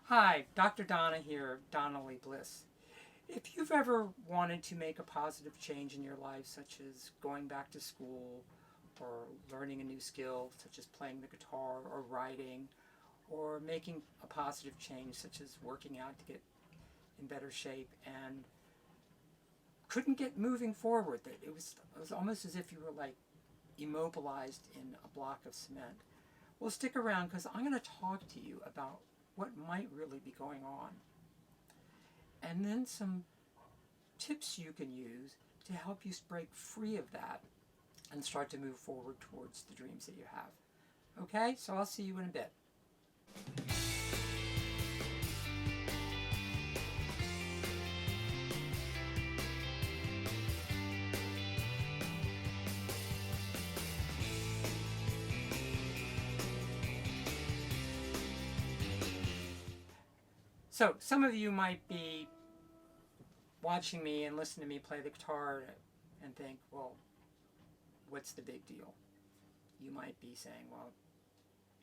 Hi, Dr. Donna here, Donnelly Bliss. If you've ever wanted to make a positive change in your life, such as going back to school or learning a new skill, such as playing the guitar or writing, or making a positive change, such as working out to get in better shape, and couldn't get moving forward, that it was almost as if you were like immobilized in a block of cement. Well, stick around because I'm going to talk to you about what might really be going on, and then some tips you can use to help you break free of that and start to move forward towards the dreams that you have. Okay, so I'll see you in a bit. So, some of you might be watching me and listening to me play the guitar and think, well, what's the big deal? You might be saying, well,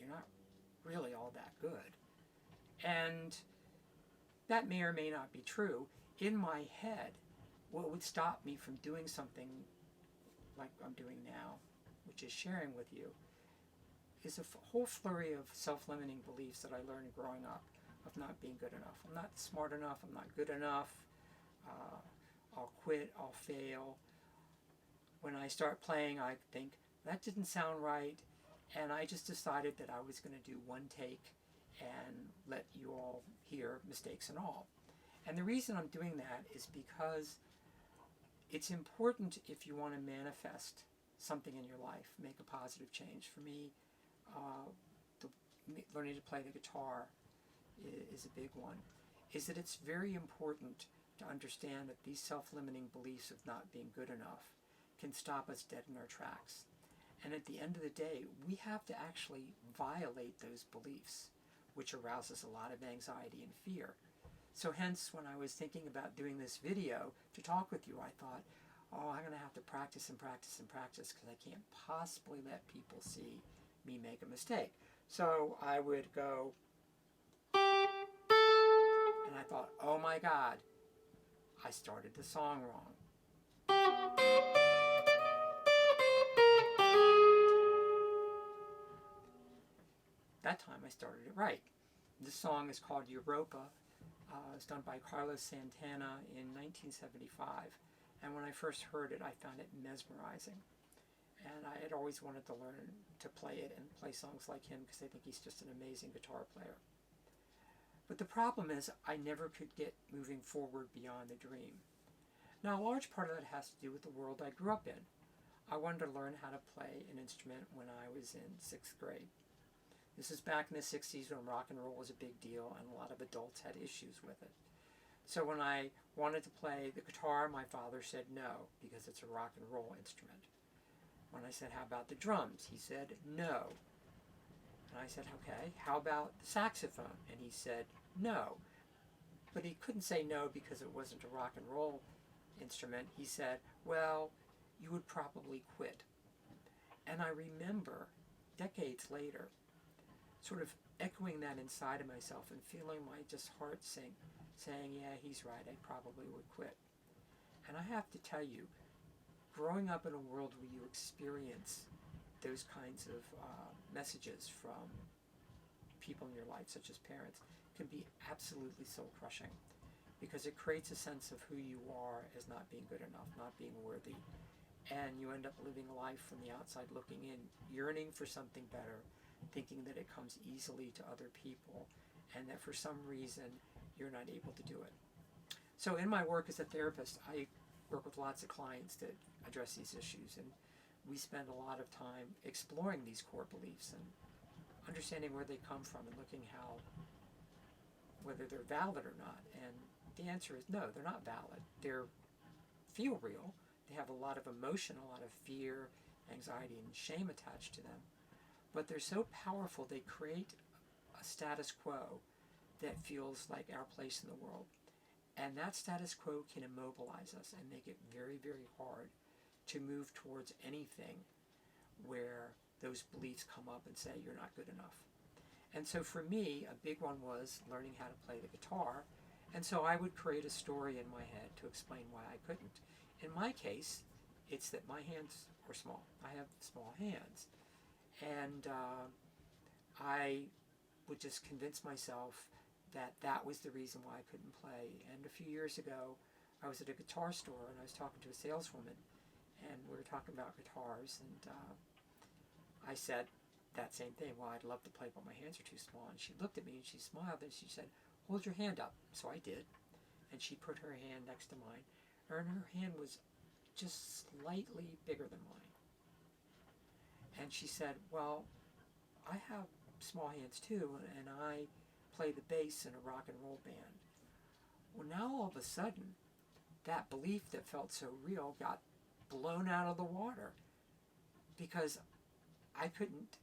you're not really all that good. And that may or may not be true. In my head, what would stop me from doing something like I'm doing now, which is sharing with you, is a whole flurry of self-limiting beliefs that I learned growing up of not being good enough. I'm not smart enough. I'm not good enough. Uh, I'll quit. I'll fail. When I start playing, I think, that didn't sound right. And I just decided that I was going to do one take and let you all hear mistakes and all. And the reason I'm doing that is because it's important if you want to manifest something in your life, make a positive change. For me, uh, the, learning to play the guitar is a big one, is that it's very important to understand that these self-limiting beliefs of not being good enough can stop us dead in our tracks. And at the end of the day, we have to actually violate those beliefs, which arouses a lot of anxiety and fear. So hence, when I was thinking about doing this video to talk with you, I thought, oh, I'm going to have to practice and practice and practice because I can't possibly let people see me make a mistake. So I would go, and I thought, oh my God, I started the song wrong. That time I started it right. This song is called Europa. It's done by Carlos Santana in 1975. And when I first heard it, I found it mesmerizing. And I had always wanted to learn to play it and play songs like him because I think he's just an amazing guitar player. But the problem is I never could get moving forward beyond the dream. Now, a large part of that has to do with the world I grew up in. I wanted to learn how to play an instrument when I was in 6th grade. This is back in the 60s when rock and roll was a big deal and a lot of adults had issues with it. So when I wanted to play the guitar, my father said no, because it's a rock and roll instrument. When I said, how about the drums? He said, no. And I said, okay, how about the saxophone? And he said, no. But he couldn't say no because it wasn't a rock and roll instrument. He said, well, you would probably quit. And I remember, decades later, sort of echoing that inside of myself and feeling my just heart sink, saying, yeah, he's right, I probably would quit. And I have to tell you, growing up in a world where you experience those kinds of messages from people in your life, such as parents, can be absolutely soul-crushing because it creates a sense of who you are as not being good enough, not being worthy, and you end up living a life from the outside looking in, yearning for something better, thinking that it comes easily to other people, and that for some reason you're not able to do it. So in my work as a therapist, I work with lots of clients that address these issues, and we spend a lot of time exploring these core beliefs and understanding where they come from and looking how, whether they're valid or not. And the answer is no, they're not valid. They feel real. They have a lot of emotion, a lot of fear, anxiety, and shame attached to them. But they're so powerful, they create a status quo that feels like our place in the world. And that status quo can immobilize us and make it very, very hard to move towards anything where those beliefs come up and say you're not good enough. And so for me, a big one was learning how to play the guitar. And so I would create a story in my head to explain why I couldn't. In my case, it's that my hands are small. I have small hands. And I would just convince myself that that was the reason why I couldn't play. And a few years ago, I was at a guitar store and I was talking to a saleswoman, and we were talking about guitars, and I said that same thing. Well, I'd love to play, but my hands are too small. And she looked at me and she smiled and she said, hold your hand up. So I did. And she put her hand next to mine. And her hand was just slightly bigger than mine. And she said, well, I have small hands too, and I play the bass in a rock and roll band. Well, now all of a sudden, that belief that felt so real got blown out of the water, because I couldn't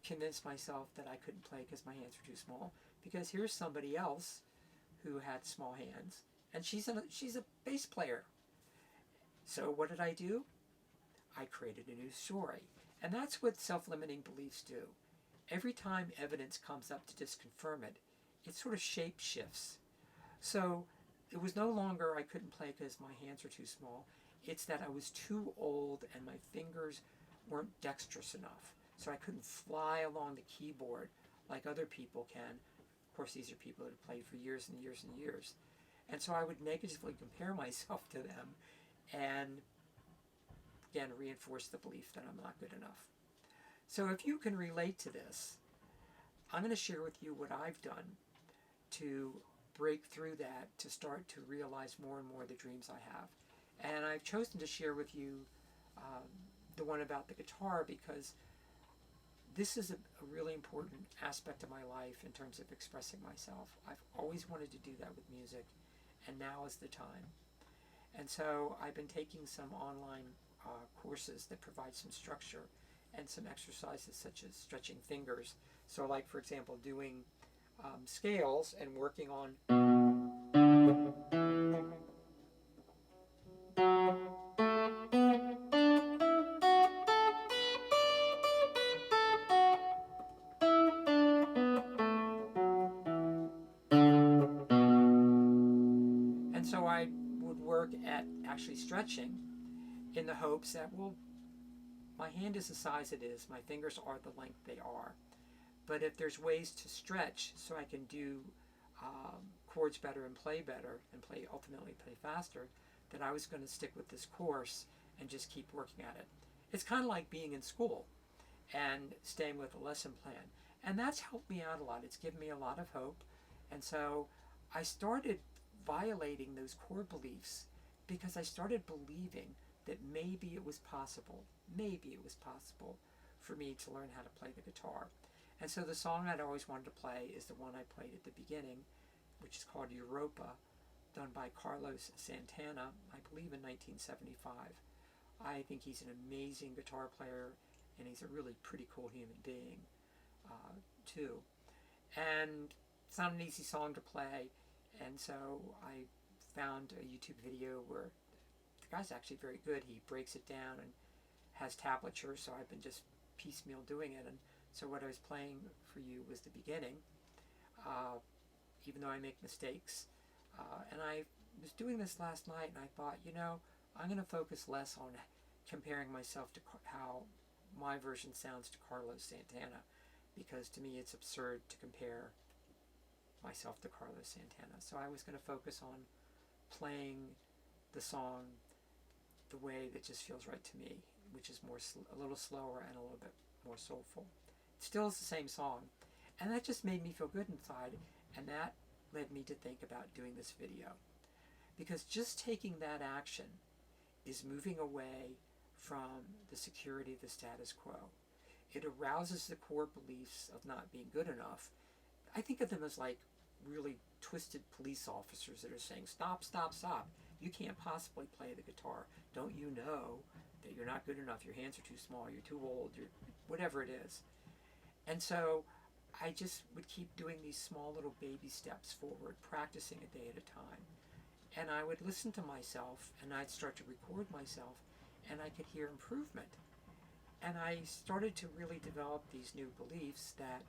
convince myself that I couldn't play because my hands were too small, because here's somebody else who had small hands, and she's a bass player. So what did I do? I created a new story. And that's what self-limiting beliefs do. Every time evidence comes up to disconfirm it, it sort of shape shifts. So it was no longer I couldn't play because my hands were too small. It's that I was too old and my fingers weren't dexterous enough. So I couldn't fly along the keyboard like other people can. Of course, these are people that have played for years and years and years. And so I would negatively compare myself to them and, again, reinforce the belief that I'm not good enough. So if you can relate to this, I'm going to share with you what I've done to break through that, to start to realize more and more the dreams I have. And I've chosen to share with you the one about the guitar because this is a really important aspect of my life in terms of expressing myself. I've always wanted to do that with music, and now is the time. And so I've been taking some online courses that provide some structure and some exercises such as stretching fingers. So like, for example, doing scales and working on and so I would work at actually stretching in the hopes that, well, my hand is the size it is, my fingers are the length they are. But if there's ways to stretch so I can do chords better and play ultimately play faster, then I was going to stick with this course and just keep working at it. It's kind of like being in school and staying with a lesson plan. And that's helped me out a lot. It's given me a lot of hope. And so I started violating those core beliefs because I started believing that maybe it was possible for me to learn how to play the guitar. And so the song I'd always wanted to play is the one I played at the beginning, which is called Europa, done by Carlos Santana, I believe in 1975. I think he's an amazing guitar player, and he's a really pretty cool human being, too. And it's not an easy song to play, and so I found a YouTube video where the guy's actually very good. He breaks it down and has tablature, so I've been just piecemeal doing it. And so what I was playing for you was the beginning, even though I make mistakes. And I was doing this last night, and I thought, I'm going to focus less on comparing myself to how my version sounds to Carlos Santana, because to me it's absurd to compare myself to Carlos Santana. So I was going to focus on playing the song the way that just feels right to me, which is a little slower and a little bit more soulful. It still is the same song, and that just made me feel good inside, and that led me to think about doing this video, because just taking that action is moving away from the security of the status quo. It arouses the core beliefs of not being good enough. I think of them as like really twisted police officers that are saying, stop, stop, stop. You can't possibly play the guitar. Don't you know that you're not good enough? Your hands are too small, you're too old, whatever it is. And so I just would keep doing these small little baby steps forward, practicing a day at a time. And I would listen to myself, and I'd start to record myself, and I could hear improvement. And I started to really develop these new beliefs that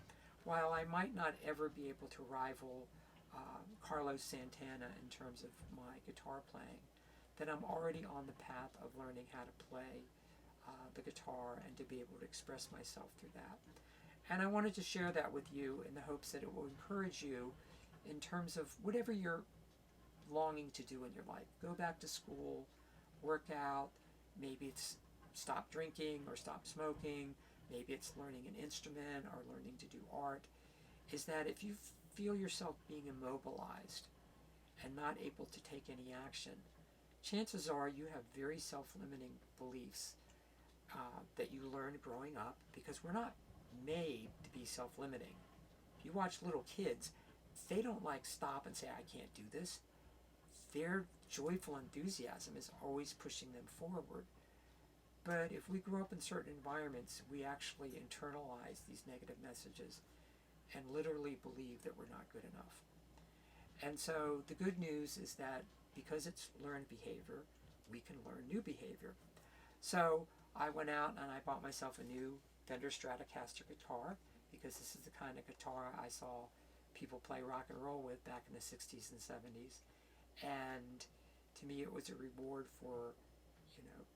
while I might not ever be able to rival Carlos Santana in terms of my guitar playing, that I'm already on the path of learning how to play the guitar and to be able to express myself through that. And I wanted to share that with you in the hopes that it will encourage you in terms of whatever you're longing to do in your life. Go back to school, work out, maybe it's stop drinking or stop smoking, maybe it's learning an instrument or learning to do art, is that if you feel yourself being immobilized and not able to take any action, chances are you have very self-limiting beliefs that you learned growing up, because we're not made to be self-limiting. If you watch little kids, they don't like stop and say, I can't do this. Their joyful enthusiasm is always pushing them forward. But if we grow up in certain environments, we actually internalize these negative messages and literally believe that we're not good enough. And so the good news is that because it's learned behavior, we can learn new behavior. So I went out and I bought myself a new Fender Stratocaster guitar, because this is the kind of guitar I saw people play rock and roll with back in the 60s and 70s. And to me it was a reward for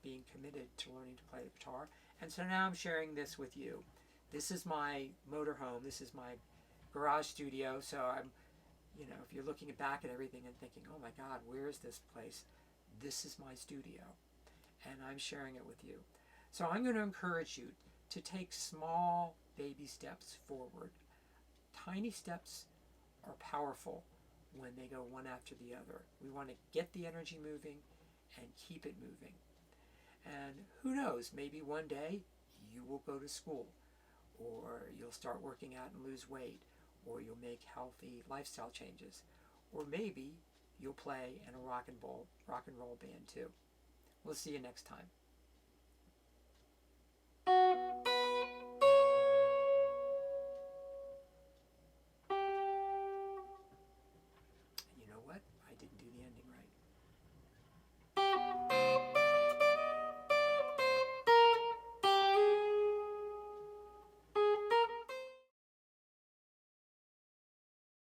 being committed to learning to play the guitar. And so now I'm sharing this with you. This is my motorhome. This is my garage studio. So I'm, if you're looking back at everything and thinking, oh my God, where is this place? This is my studio. And I'm sharing it with you. So I'm going to encourage you to take small baby steps forward. Tiny steps are powerful when they go one after the other. We want to get the energy moving and keep it moving. And who knows, maybe one day you will go to school, or you'll start working out and lose weight, or you'll make healthy lifestyle changes, or maybe you'll play in a rock and roll band too. We'll see you next time.